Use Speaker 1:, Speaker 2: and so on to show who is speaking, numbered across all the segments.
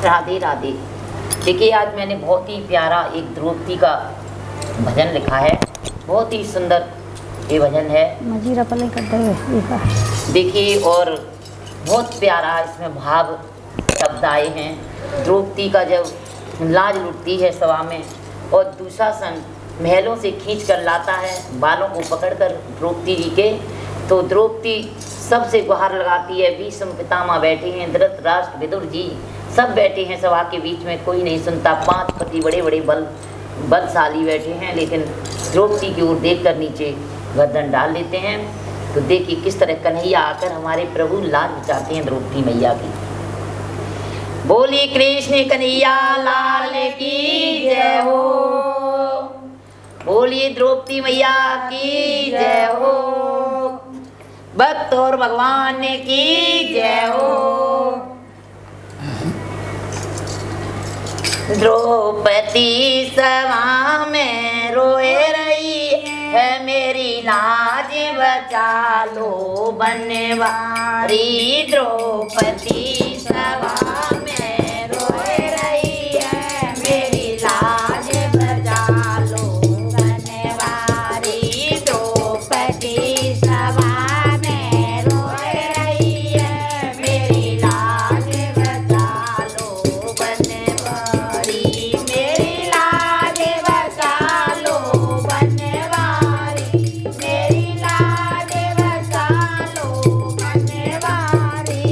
Speaker 1: राधे राधे। देखिए आज मैंने बहुत ही प्यारा एक द्रौपदी का भजन लिखा है, बहुत ही सुंदर ये भजन है। देखिए और बहुत प्यारा इसमें भाव शब्द आए हैं। द्रौपदी का जब लाज लुटती है सभा में और दुशासन महलों से खींच कर लाता है बालों को पकड़कर द्रौपदी जी के, तो द्रौपदी सबसे गुहार लगाती है। भीष्म पितामह बैठे हैं, धृतराष्ट्र विदुर जी सब बैठे हैं सभा के बीच में, कोई नहीं सुनता। 5 पति बड़े बड़े बलशाली बैठे हैं, लेकिन द्रौपदी की ओर देखकर नीचे गर्दन डाल लेते हैं। तो देखिए किस तरह कन्हैया आकर हमारे प्रभु लाज बचाते हैं द्रौपदी मैया की। बोलिए कृष्ण कन्हैया लाल की जय हो, बोलिए द्रौपदी मैया की जय हो, भक्त और भगवान की जय हो। द्रौपदी सभा में रोए रही है, मेरी लाज बचा लो बनवारी। द्रौपदी सभा में रोए रही है, मेरी लाज बचा लो बनवारी। द्रौपदी सभा में रोए रही है, मेरी लाज बचा लो बनवारी। मेरी लाज बचा लो बनवारी, मेरी लाज बचा लो बनवारी।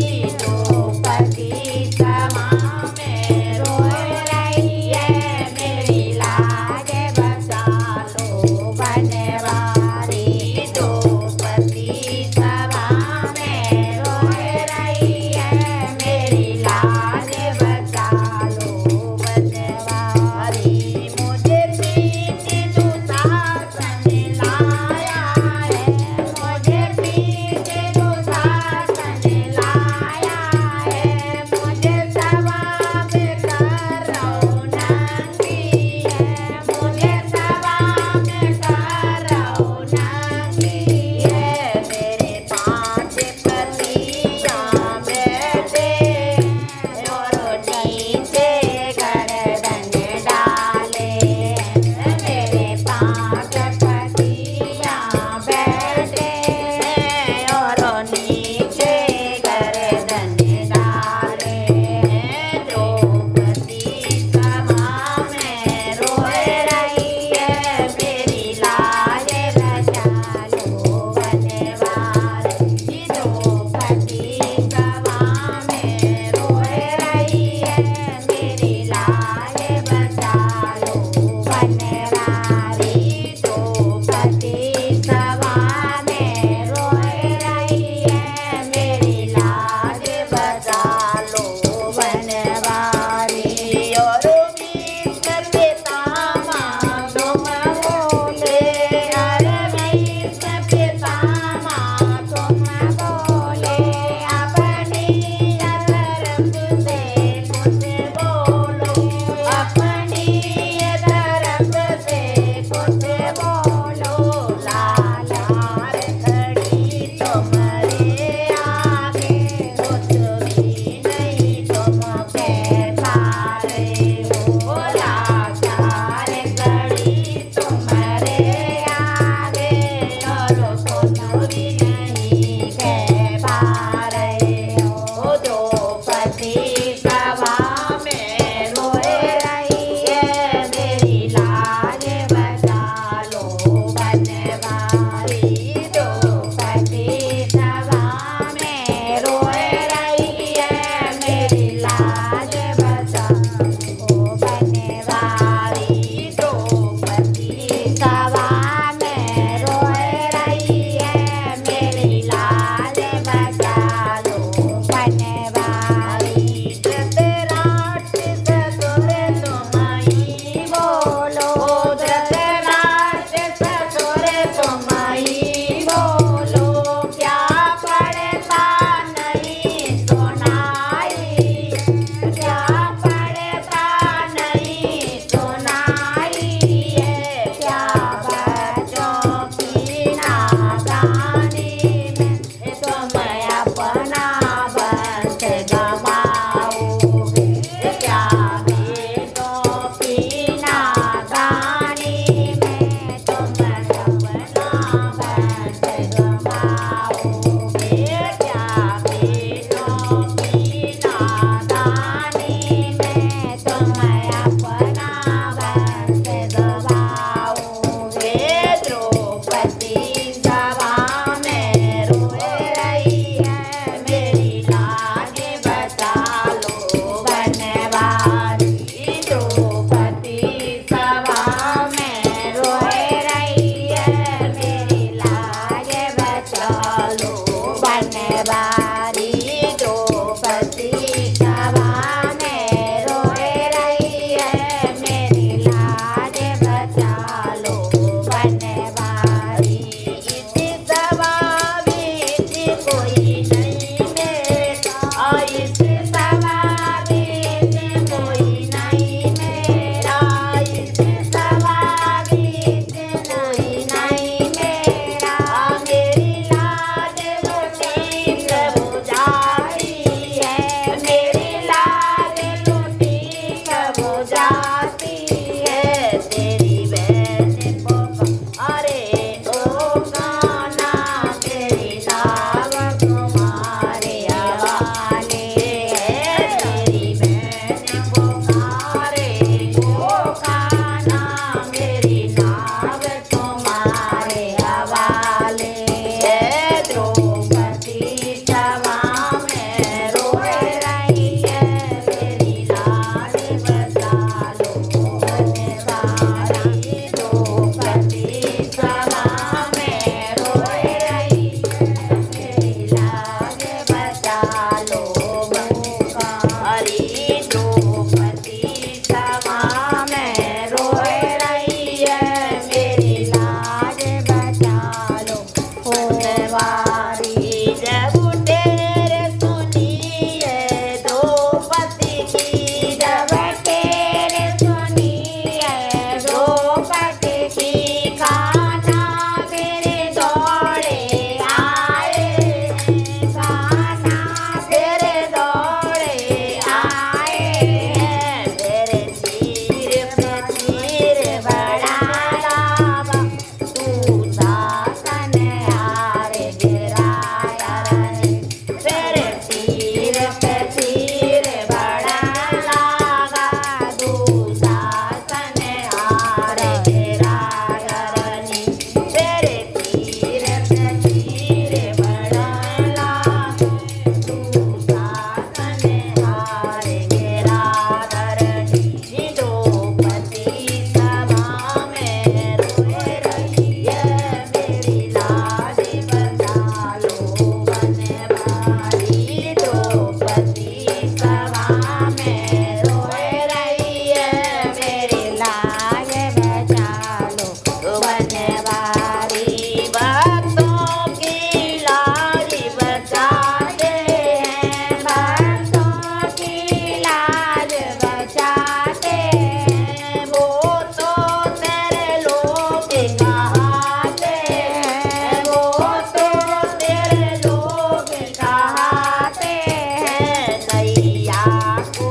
Speaker 2: द्रौपदी सभा में रोए रही है, मेरी लाज बचा लो बनवारी।
Speaker 1: जब तेरे सुनिए द्रौपदी की,
Speaker 2: जब तेरे सुनिए द्रौपदी की, खाना फिर दौड़े आए, खाना फिर दौड़े आए हैं।
Speaker 1: तेरे सिर पे तीर
Speaker 2: बड़ा लावा तू शासन हार गिराया रे, तेरे तीर पे तीर बड़ा लागा तू शासन हार गिराया रे, तेरे तीर पे तीर बड़ा लागा तू शासन हार गिराया रे।
Speaker 1: द्रौपदी सभा में रोए रही है,
Speaker 2: मेरी लाज बचा लो बनवारी। द्रौपदी सभा में रोए रही है, मेरी लाज बचा लो बनवारी।
Speaker 1: भक्तों की लाज
Speaker 2: बचाते हैं, भक्तों की लाज बचाते हैं, वो तो तेरे लोग कहाते हैं, वो तो तेरे लोग कहाते हैं, नैया को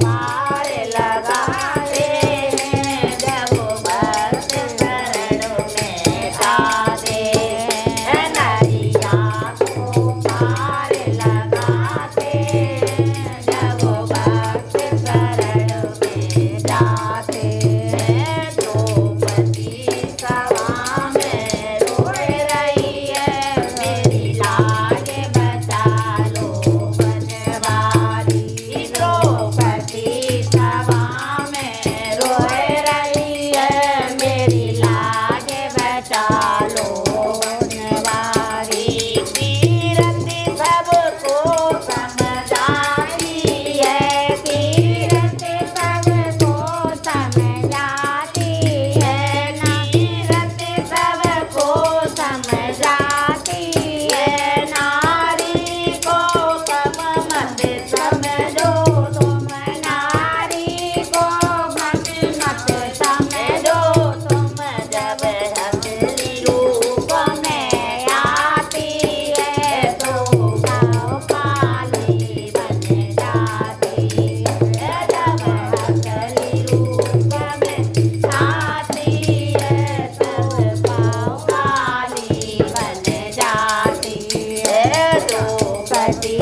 Speaker 2: पार लगाते हैं, जब भक्त शरण में जाते हैं, नैया को पार लगाते हैं, जब भक्त शरण में जाते हैं। द्रौपदी सभा में रोए रही है, मेरी लाज बचा लो बनवारी। द्रौपदी सभा में रोए रही है, मेरी लाज बचा लो बनवारी।
Speaker 1: कीरति सबको
Speaker 2: समझाती है, कीरत सबको समझाती है, कीरत सबको समझाती है, नारी को कम मत समझो तुम, नारी को मत समझो तुम, जब असली रूप में आती है तो गाँव काली बन जाती है, जब असली रूप में आती है तो गाँव काली बन जाती है। द्रौपदी